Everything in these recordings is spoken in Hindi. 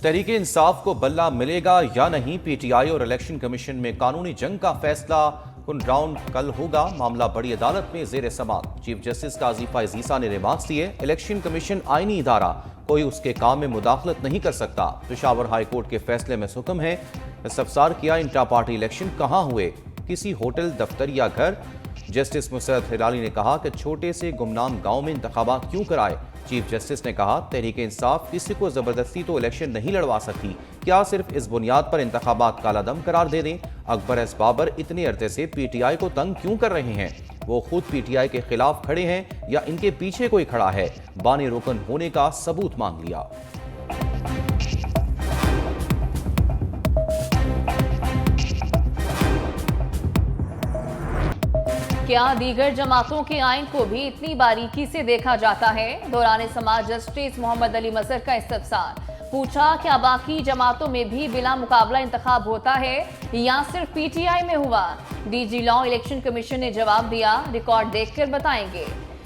तहरीके इंसाफ को बल्ला मिलेगा या नहीं, पीटीआई और इलेक्शन कमीशन में कानूनी जंग का फैसला राउंड कल होगा। मामला बड़ी अदालत में जेर समाअत। चीफ जस्टिस काजी फैज ईसा ने रिमार्क्स दिए, इलेक्शन कमीशन आईनी इदारा, कोई उसके काम में मुदाखलत नहीं कर सकता। पेशावर हाई कोर्ट के फैसले में हुक्म है, इस्तफसार किया इंट्रा पार्टी इलेक्शन कहां हुए, किसी होटल, दफ्तर या घर। जस्टिस मुसरत हिलाली ने कहा कि छोटे से गुमनाम गांव में इंतखाबात क्यों कराए। चीफ जस्टिस ने कहा, तहरीके इंसाफ किसी को जबरदस्ती तो इलेक्शन नहीं लड़वा सकती, क्या सिर्फ इस बुनियाद पर इंतखाबात कालादम करार दे दें। अकबर एस बाबर इतने अरसे से पीटीआई को तंग क्यों कर रहे हैं, वो खुद पीटीआई के खिलाफ खड़े हैं या इनके पीछे कोई खड़ा है। बानी रुकन होने का सबूत मांग लिया। क्या दीगर जमातों के आइन को भी इतनी बारीकी से देखा जाता है? दौरान समाज जस्टिस मोहम्मद अली मजहर का इस्तफसार। पूछा, क्या बाकी जमातों में भी बिला मुकाबला इंतखाब होता है या सिर्फ पीटीआई में हुआ? डीजी लॉ इलेक्शन कमीशन ने जवाब दिया, रिकॉर्ड देखकर बताएंगे।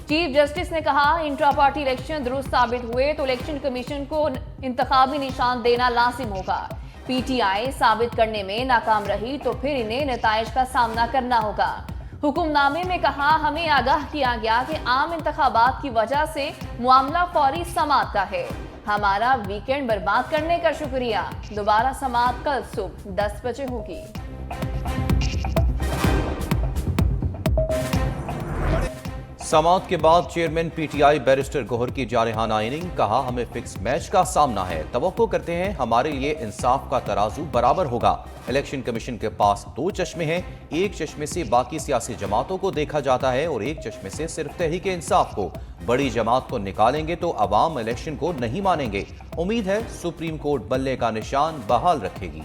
चीफ जस्टिस ने कहा, इंट्रा पार्टी इलेक्शन दुरुस्त साबित हुए तो इलेक्शन कमीशन को इंतखाबी निशान देना लाजिम होगा। पीटीआई साबित करने में नाकाम रही तो फिर इन्हें नताइज का सामना करना होगा। हुक्मनामे में कहा, हमें आगाह किया गया कि आम इंतखाबात की वजह से मामला फौरी समाअत का है। हमारा वीकेंड बर्बाद करने का शुक्रिया। दोबारा समाअत कल सुबह 10 बजे होगी। समाअत के बाद चेयरमैन पीटीआई बैरिस्टर गोहर की जारहाना इनिंग। कहा, हमें फिक्स मैच का सामना है, तवक्को करते हैं हमारे लिए इंसाफ का तराजू बराबर होगा। इलेक्शन कमीशन के पास 2 चश्मे हैं, एक चश्मे से बाकी सियासी जमातों को देखा जाता है और एक चश्मे से सिर्फ तहरीके इंसाफ को। बड़ी जमात को निकालेंगे तो अवाम इलेक्शन को नहीं मानेंगे। उम्मीद है सुप्रीम कोर्ट बल्ले का निशान बहाल रखेगी।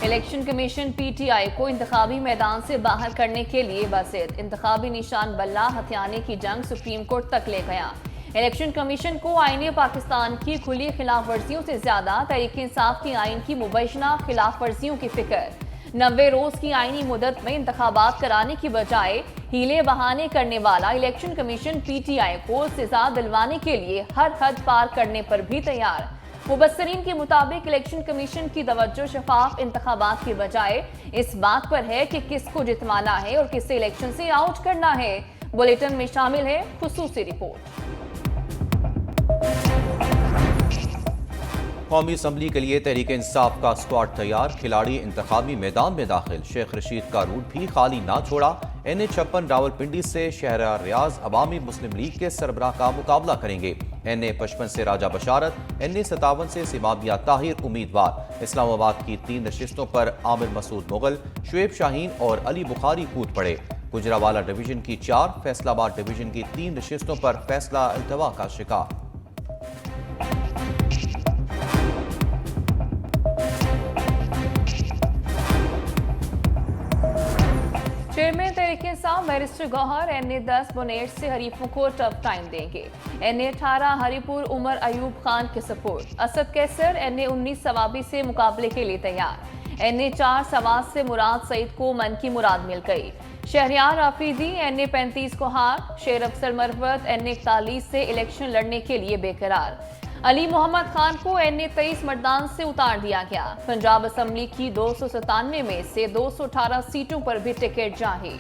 इलेक्शन कमीशन पीटीआई को इंतखाबी मैदान से बाहर करने के लिए वसीयत। इंतखाबी निशान बल्ला हथियाने की जंग सुप्रीम कोर्ट तक ले गया। इलेक्शन कमीशन को आईन पाकिस्तान की खुली खिलाफ वर्जियों से ज्यादा तहरीक इंसाफ की आइन की मुबैना खिलाफ वर्जियों की फिक्र। 90 रोज की आईनी मुदत में इंतखाबात कराने की बजाय हीले बहाने करने वाला इलेक्शन कमीशन पीटीआई को सजा दिलवाने के लिए हर हद पार करने पर भी तैयार। मुबस्सरीन के मुताबिक इलेक्शन कमीशन की तवज्जो शफाफ इंतखाबात की बजाय इस बात पर है कि किसको जितवाना है और किसे इलेक्शन से आउट करना है। बुलेटिन में शामिल है खुसूसी रिपोर्ट। कौमी असम्बली के लिए तहरीक इंसाफ का स्क्वाड तैयार, खिलाड़ी इंतखाबी मैदान में दाखिल। शेख रशीद का रूट भी खाली ना छोड़ा। NA56 रावलपिंडी से शहरा रियाज अवामी मुस्लिम लीग के सरबराह का मुकाबला करेंगे। NA55 से राजा बशारत, NA57 से सिमाबिया ताहिर उम्मीदवार। इस्लामाबाद की 3 नशिस्तों पर आमिर मसूद मुगल, शुएब शाहीन और अली बुखारी कूद पड़े। गुजरावाला डिवीजन की 4, फैसलाबाद डिवीजन की 3 नशिस्तों पर फैसला अल्तवा का शिकार। Chairman Tehreek Insaf barrister Gauhar NA10 बुनेट से हरीफों को टफ टाइम देंगे। NA18 हरीपुर उमर अयूब खान के सपोर्ट। असद कैसर NA19 सवाबी से मुकाबले के लिए तैयार। NA4 सवास से मुराद सईद को मन की मुराद मिल गई। शहरियार आफरीदी NA35 को हार। शेर अफसर मरफत NA41 से इलेक्शन लड़ने के लिए बेकरार। अली मोहम्मद खान को NA23 मतदान से उतार दिया गया। पंजाब असम्बली की 297 में से 218 सीटों पर भी टिकट जारी।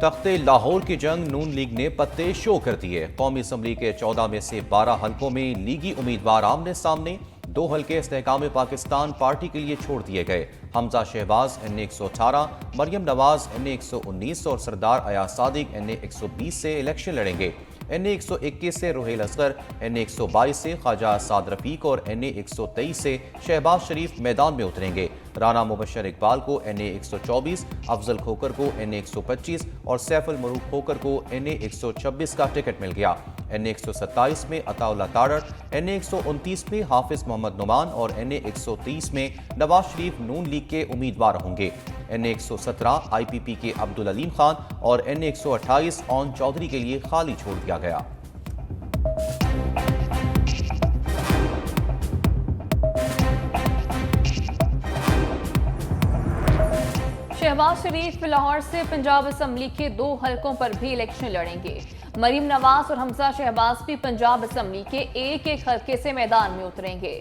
तख्ते लाहौर की जंग नून लीग ने पत्ते शो कर दिए। कौमी असम्बली के 14 में से 12 हलकों में लीगी उम्मीदवार आमने सामने। 2 हल्के इस्तेहकाम पाकिस्तान पार्टी के लिए छोड़ दिए गए। हमजा शहबाज NA118, मरियम नवाज NA119 और सरदार अयाज सादिक NA120 से इलेक्शन लड़ेंगे। NA121 से रोहेल असगर, NA122 से ख्वाजा साद रफीक और NA123 से शहबाज शरीफ मैदान में उतरेंगे। राना मुबशर इकबाल को NA124, अफजल खोकर को NA125 और सैफुल मरूक खोकर को NA126 का टिकट मिल गया। NA127 में अताउल्ला ताड़र, NA129 में हाफिज मोहम्मद नुमान और NA130 में नवाज शरीफ नून लीग के उम्मीदवार होंगे। NA117 IPP के अब्दुल अलीम खान और NA128 ऑन चौधरी के लिए खाली छोड़ दिया गया। नवाज शरीफ लाहौर से पंजाब असेंबली के 2 हलकों पर भी इलेक्शन लड़ेंगे। मरीम नवाज और हमजा शहबाज भी पंजाब असेंबली के एक हलके से मैदान में उतरेंगे।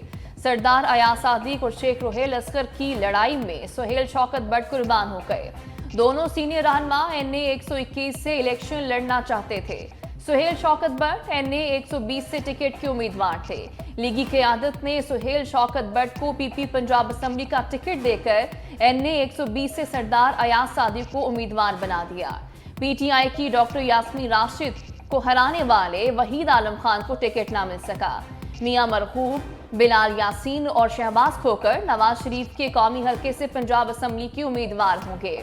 सरदार अयाज सादिक और शेख रोहेल असगर की लड़ाई में सुहेल शौकत बट कुर्बान हो गए। दोनों सीनियर रहनुमा NA 121 से इलेक्शन लड़ना चाहते थे। सुहेल शौकत बट NA 120 से टिकट के उम्मीदवार थे। लीगी क़यादत ने सुहेल शौकत बट को PP पंजाब असेंबली का टिकट देकर NA 120 से सरदार अयाज सादिक को उम्मीदवार बना दिया। PTI की डॉक्टर यास्मीन राशिद को हराने वाले वहीद आलम खान को टिकट न मिल सका। मियां मरहूब, बिलाल यासीन और शहबाज खोकर नवाज शरीफ के कौमी हलके से पंजाब असेंबली के उम्मीदवार होंगे।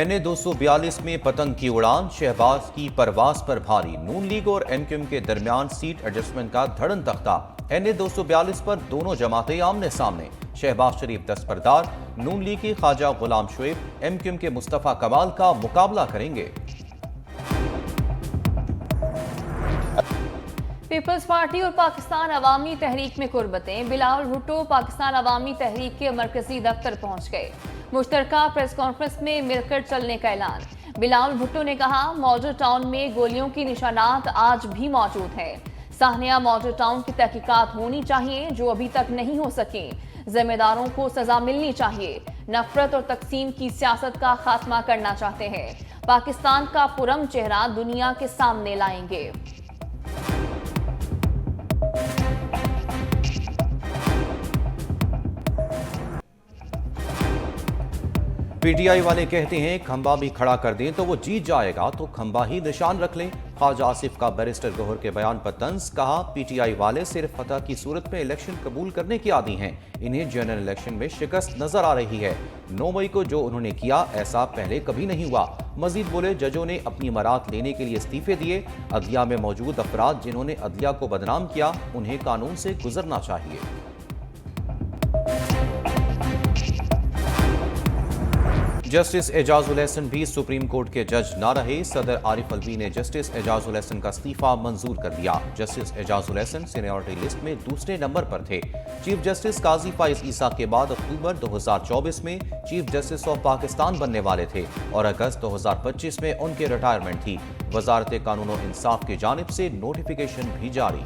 NA 242 में पतंग की उड़ान, शहबाज की परवास पर भारी। नून लीग और MQM के दरमियान सीट एडजस्टमेंट का धड़न तख्ता। NA 242 पर दोनों जमातें आमने सामने। शहबाज शरीफ दस्तबरदार, नून लीग की ख्वाजा गुलाम शुएब MQM के मुस्तफा कमाल का मुकाबला करेंगे। पीपल्स पार्टी और पाकिस्तान अवामी तहरीक में कुर्बतें। बिलावल भुट्टो पाकिस्तान अवामी तहरीक के मरकजी दफ्तर पहुंच गए। मुश्तरका प्रेस कॉन्फ्रेंस में मिलकर चलने का ऐलान। बिलावल भुट्टो ने कहा, मॉडल टाउन में गोलियों की निशानात आज भी मौजूद हैं। साहनिया मॉडल टाउन की तहकीकात होनी चाहिए जो अभी तक नहीं हो सकी। जिम्मेदारों को सजा मिलनी चाहिए। नफरत और तकसीम की सियासत का खात्मा करना चाहते हैं। पाकिस्तान का पुरम चेहरा दुनिया के सामने लाएंगे। PTI वाले कहते हैं खंबा भी खड़ा कर दें तो वो जीत जाएगा तो खंबा ही निशान रख लें। ख्वाजा आसिफ का बैरिस्टर गौहर के बयान पर तंज। कहा, PTI वाले सिर्फ फतह की सूरत में इलेक्शन कबूल करने के आदी हैं। इन्हें जनरल इलेक्शन में शिकस्त नजर आ रही है। 9 मई को जो उन्होंने किया ऐसा पहले कभी नहीं हुआ। मजीद बोले, जजों ने अपनी मरात लेने के लिए इस्तीफे दिए। अदलिया में मौजूद अफराद जिन्होंने अदलिया को बदनाम किया उन्हें कानून से गुजरना चाहिए। जस्टिस एजाजुल हसन भी सुप्रीम कोर्ट के जज ना रहे। सदर आरिफ अलवी ने जस्टिस एजाजुल हसन का इस्तीफा मंजूर कर दिया। Justice Ejazul Hasan seniority list में दूसरे नंबर पर थे। चीफ जस्टिस काजी फाइज ईसा के बाद अक्टूबर 2024 में चीफ जस्टिस ऑफ पाकिस्तान बनने वाले थे और अगस्त 2025 में उनकी रिटायरमेंट थी। वजारत कानून और इंसाफ की जानिब से नोटिफिकेशन भी जारी।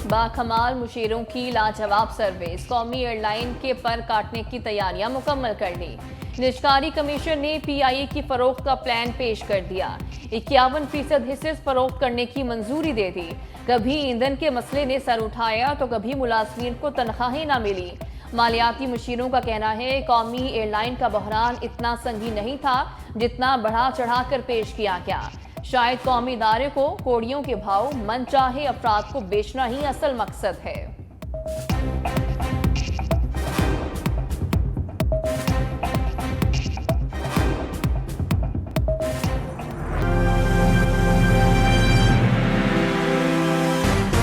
बाकमाल मुशीरों की लाजवाब सर्विस। कौमी एयरलाइन के पर काटने की तैयारियां मुकम्मल कर ली। निजकारी कमीशन ने PIA की फरोख्त का प्लान पेश कर दिया। 51% हिस्से फरोख्त करने की मंजूरी दे दी। कभी ईंधन के मसले ने सर उठाया तो कभी मुलाजमीन को तनख्वाहें न मिली। मालियाती मुशीरों का कहना है कौमी एयरलाइन का बहरान इतना संगीन नहीं था जितना बढ़ा चढ़ा कर पेश किया गया। शायद कौमी इदारे को कोड़ियों के भाव मन चाहे अफराद को बेचना ही असल मकसद है।